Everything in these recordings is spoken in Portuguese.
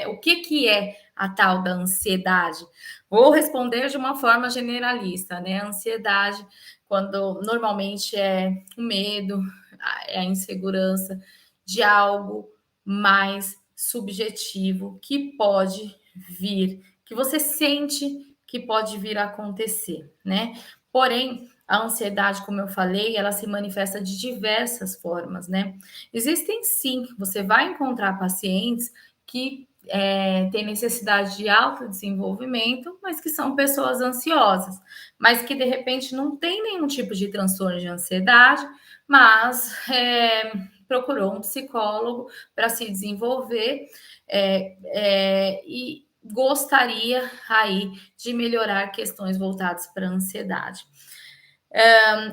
o que é a tal da ansiedade? Vou responder de uma forma generalista, né? A ansiedade, quando normalmente é o medo, é a insegurança de algo mais subjetivo que pode vir, que você sente que pode vir a acontecer, né? Porém, a ansiedade, como eu falei, ela se manifesta de diversas formas, né? Existem sim, você vai encontrar pacientes que têm necessidade de autodesenvolvimento, mas que são pessoas ansiosas, mas que de repente não tem nenhum tipo de transtorno de ansiedade, mas procurou um psicólogo para se desenvolver e gostaria aí de melhorar questões voltadas para a ansiedade.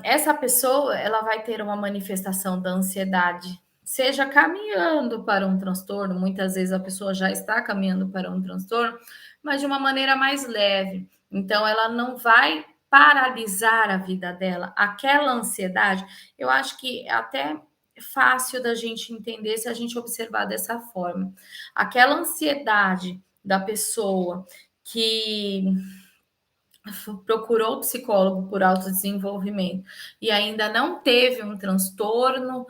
Essa pessoa ela vai ter uma manifestação da ansiedade, seja caminhando para um transtorno, muitas vezes a pessoa já está caminhando para um transtorno, mas de uma maneira mais leve. Então, ela não vai paralisar a vida dela. Aquela ansiedade, eu acho que é até fácil da gente entender se a gente observar dessa forma. Aquela ansiedade da pessoa que procurou o psicólogo por autodesenvolvimento e ainda não teve um transtorno,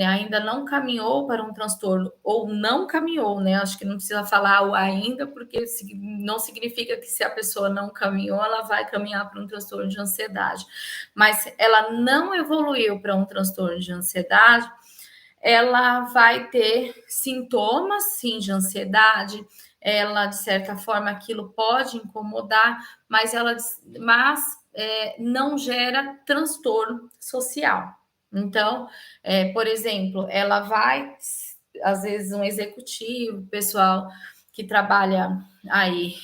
ainda não caminhou para um transtorno, ou não caminhou, né? Acho que não precisa falar o ainda, porque não significa que se a pessoa não caminhou, ela vai caminhar para um transtorno de ansiedade. Mas ela não evoluiu para um transtorno de ansiedade, ela vai ter sintomas, sim, de ansiedade, ela, de certa forma, aquilo pode incomodar, mas não gera transtorno social. Então, por exemplo, ela vai, às vezes, um executivo, pessoal que trabalha aí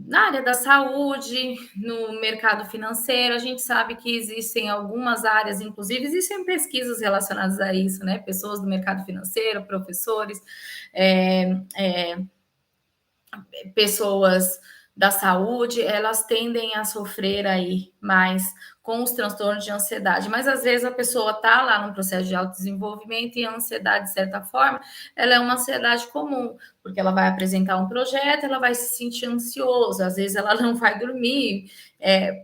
na área da saúde, no mercado financeiro, a gente sabe que existem algumas áreas, inclusive existem pesquisas relacionadas a isso, né? Pessoas do mercado financeiro, professores, é, é, pessoas da saúde, elas tendem a sofrer aí mais com os transtornos de ansiedade, mas às vezes a pessoa está lá no processo de autodesenvolvimento e a ansiedade, de certa forma, ela é uma ansiedade comum, porque ela vai apresentar um projeto, ela vai se sentir ansiosa, às vezes ela não vai dormir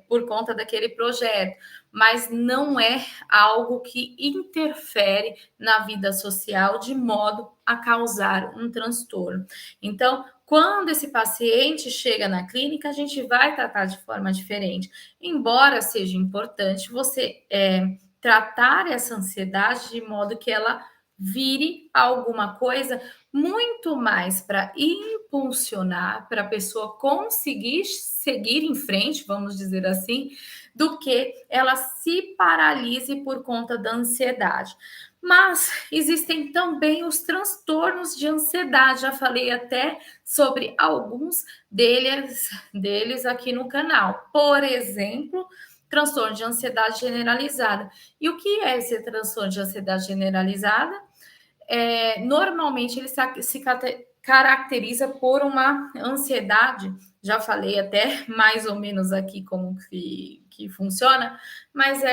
por conta daquele projeto, mas não é algo que interfere na vida social de modo a causar um transtorno. Então, quando esse paciente chega na clínica, a gente vai tratar de forma diferente. Embora seja importante você tratar essa ansiedade de modo que ela vire alguma coisa muito mais para impulsionar, para a pessoa conseguir seguir em frente, vamos dizer assim, do que ela se paralise por conta da ansiedade. Mas existem também os transtornos de ansiedade, já falei até sobre alguns deles aqui no canal. Por exemplo, transtorno de ansiedade generalizada. E o que é esse transtorno de ansiedade generalizada? Normalmente ele se caracteriza por uma ansiedade, já falei até mais ou menos aqui como que funciona, mas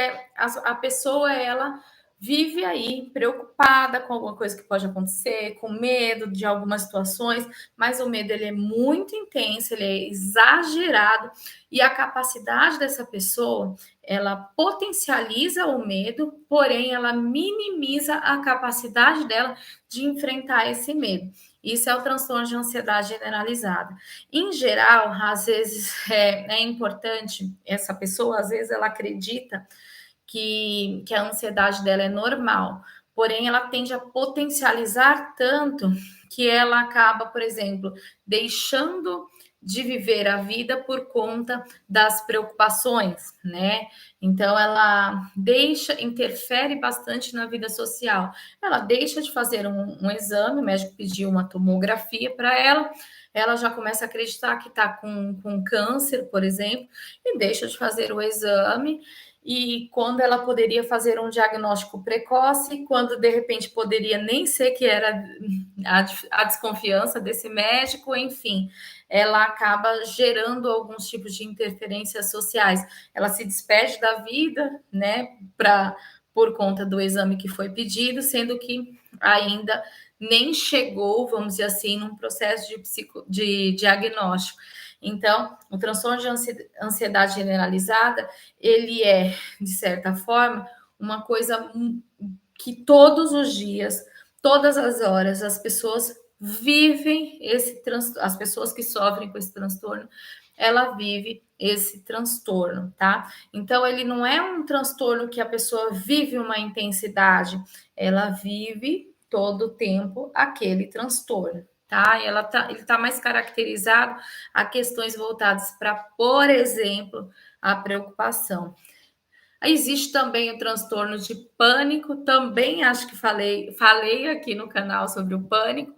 a pessoa ela vive aí preocupada com alguma coisa que pode acontecer, com medo de algumas situações, mas o medo ele é muito intenso, ele é exagerado e a capacidade dessa pessoa ela potencializa o medo, porém ela minimiza a capacidade dela de enfrentar esse medo. Isso é o transtorno de ansiedade generalizada. Em geral, às vezes é importante, essa pessoa, às vezes ela acredita que a ansiedade dela é normal, porém ela tende a potencializar tanto que ela acaba, por exemplo, deixando de viver a vida por conta das preocupações, né? Então ela interfere bastante na vida social. Ela deixa de fazer um exame, o médico pediu uma tomografia para ela já começa a acreditar que está com câncer, por exemplo, e deixa de fazer o exame. E quando ela poderia fazer um diagnóstico precoce, quando de repente poderia nem ser que era a desconfiança desse médico, enfim, ela acaba gerando alguns tipos de interferências sociais. Ela se despede da vida, né, por conta do exame que foi pedido, sendo que ainda nem chegou, vamos dizer assim, num processo de diagnóstico. Então, o transtorno de ansiedade generalizada, ele é, de certa forma, uma coisa que todos os dias, todas as horas, as pessoas vivem esse transtorno, as pessoas que sofrem com esse transtorno, ela vive esse transtorno, tá? Então, ele não é um transtorno que a pessoa vive uma intensidade, ela vive todo o tempo aquele transtorno, tá? E ele tá mais caracterizado a questões voltadas para, por exemplo, a preocupação. Existe também o transtorno de pânico, também acho que falei aqui no canal sobre o pânico.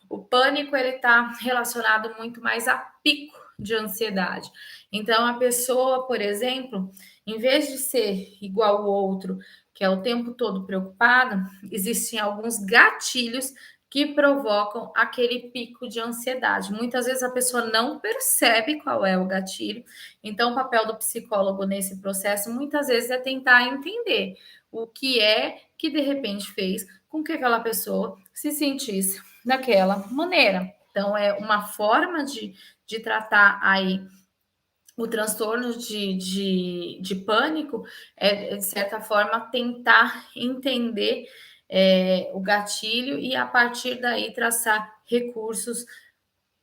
O pânico ele está relacionado muito mais a pico de ansiedade. Então, a pessoa, por exemplo, em vez de ser igual ao outro, que é o tempo todo preocupada, existem alguns gatilhos que provocam aquele pico de ansiedade. Muitas vezes a pessoa não percebe qual é o gatilho, então o papel do psicólogo nesse processo muitas vezes é tentar entender o que é que de repente fez com que aquela pessoa se sentisse daquela maneira. Então, é uma forma de tratar aí o transtorno de pânico, de certa forma, tentar entender o gatilho e, a partir daí, traçar recursos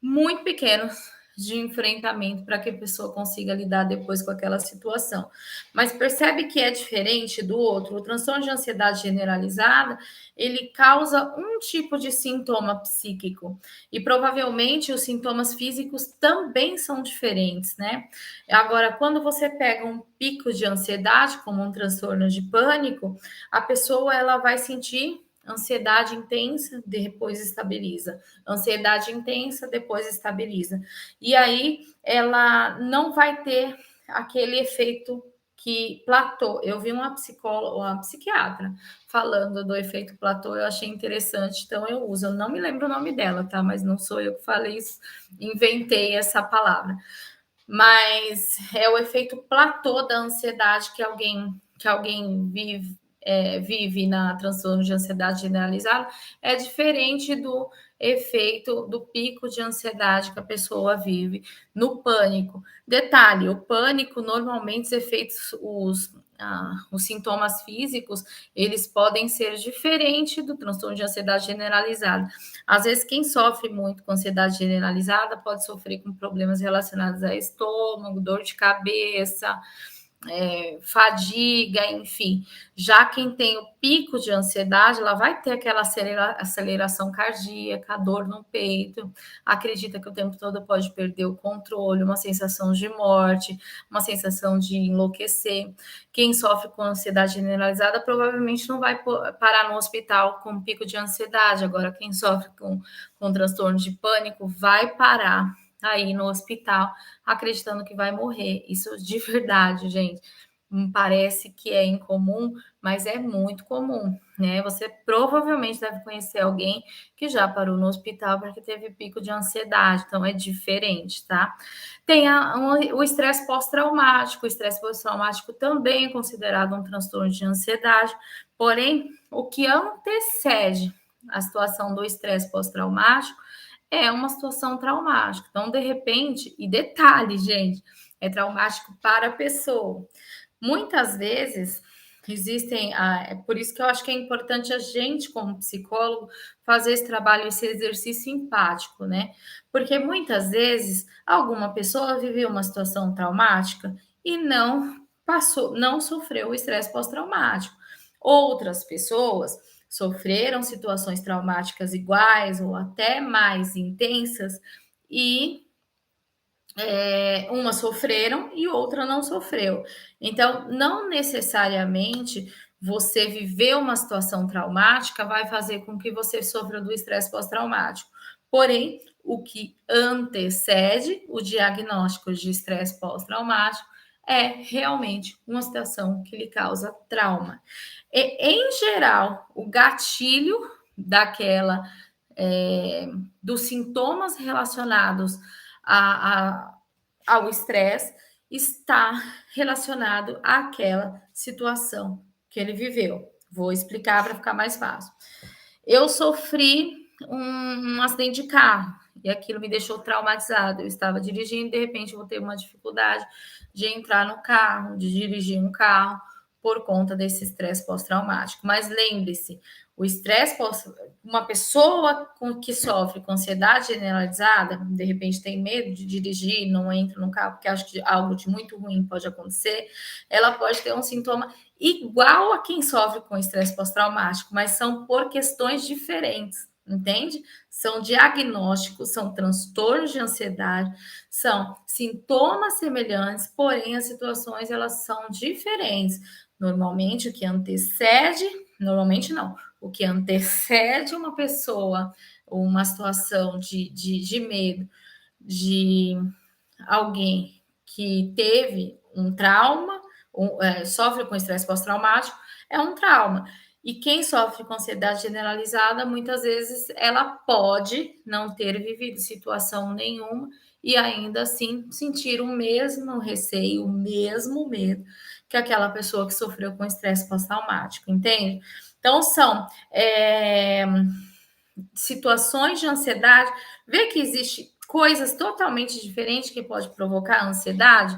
muito pequenos de enfrentamento para que a pessoa consiga lidar depois com aquela situação. Mas percebe que é diferente do outro. O transtorno de ansiedade generalizada, ele causa um tipo de sintoma psíquico e provavelmente os sintomas físicos também são diferentes, né? Agora, quando você pega um pico de ansiedade, como um transtorno de pânico, a pessoa ela vai sentir ansiedade intensa, depois estabiliza. Ansiedade intensa, depois estabiliza. E aí ela não vai ter aquele efeito que platô. Eu vi uma psicóloga, uma psiquiatra falando do efeito platô, eu achei interessante, então eu uso. Eu não me lembro o nome dela, tá? Mas não sou eu que falei isso, inventei essa palavra. Mas é o efeito platô da ansiedade que alguém vive na transtorno de ansiedade generalizada, é diferente do efeito do pico de ansiedade que a pessoa vive no pânico. Detalhe: o pânico, normalmente, os efeitos, os sintomas físicos, eles podem ser diferentes do transtorno de ansiedade generalizada. Às vezes, quem sofre muito com ansiedade generalizada pode sofrer com problemas relacionados a estômago, dor de cabeça, fadiga, enfim. Já quem tem o pico de ansiedade, ela vai ter aquela aceleração cardíaca, dor no peito, acredita que o tempo todo pode perder o controle, uma sensação de morte, uma sensação de enlouquecer. Quem sofre com ansiedade generalizada provavelmente não vai parar no hospital com pico de ansiedade. Agora, quem sofre com transtorno de pânico vai parar aí no hospital acreditando que vai morrer. Isso de verdade, gente. Parece que é incomum, mas é muito comum, né? Você provavelmente deve conhecer alguém que já parou no hospital porque teve pico de ansiedade, então é diferente, tá? Tem o estresse pós-traumático. O estresse pós-traumático também é considerado um transtorno de ansiedade, porém, o que antecede a situação do estresse pós-traumático é uma situação traumática. Então, de repente, e detalhe, gente, é traumático para a pessoa. Muitas vezes existem, é por isso que eu acho que é importante a gente, como psicólogo, fazer esse trabalho, esse exercício empático, né? Porque muitas vezes alguma pessoa viveu uma situação traumática e não passou, não sofreu o estresse pós-traumático. Outras pessoas sofreram situações traumáticas iguais ou até mais intensas e uma sofreram e outra não sofreu. Então, não necessariamente você viver uma situação traumática vai fazer com que você sofra do estresse pós-traumático. Porém, o que antecede o diagnóstico de estresse pós-traumático é realmente uma situação que lhe causa trauma. E, em geral, o gatilho daquela dos sintomas relacionados ao estresse está relacionado àquela situação que ele viveu. Vou explicar para ficar mais fácil. Eu sofri um acidente de carro e aquilo me deixou traumatizado. Eu estava dirigindo, de repente eu vou ter uma dificuldade de entrar no carro, de dirigir um carro por conta desse estresse pós-traumático. Mas lembre-se, o estresse pós uma pessoa que sofre com ansiedade generalizada, de repente tem medo de dirigir, não entra no carro porque acha que algo de muito ruim pode acontecer, ela pode ter um sintoma igual a quem sofre com estresse pós-traumático, mas são por questões diferentes, entende? São diagnósticos, são transtornos de ansiedade, são sintomas semelhantes, porém as situações elas são diferentes. Normalmente o que antecede, normalmente não, o que antecede uma pessoa, uma situação de medo, de alguém que teve um trauma, sofre com estresse pós-traumático, é um trauma. E quem sofre com ansiedade generalizada, muitas vezes ela pode não ter vivido situação nenhuma e ainda assim sentir o mesmo receio, o mesmo medo que aquela pessoa que sofreu com estresse pós-traumático, entende? Então, são situações de ansiedade, vê que existe coisas totalmente diferentes que pode provocar ansiedade.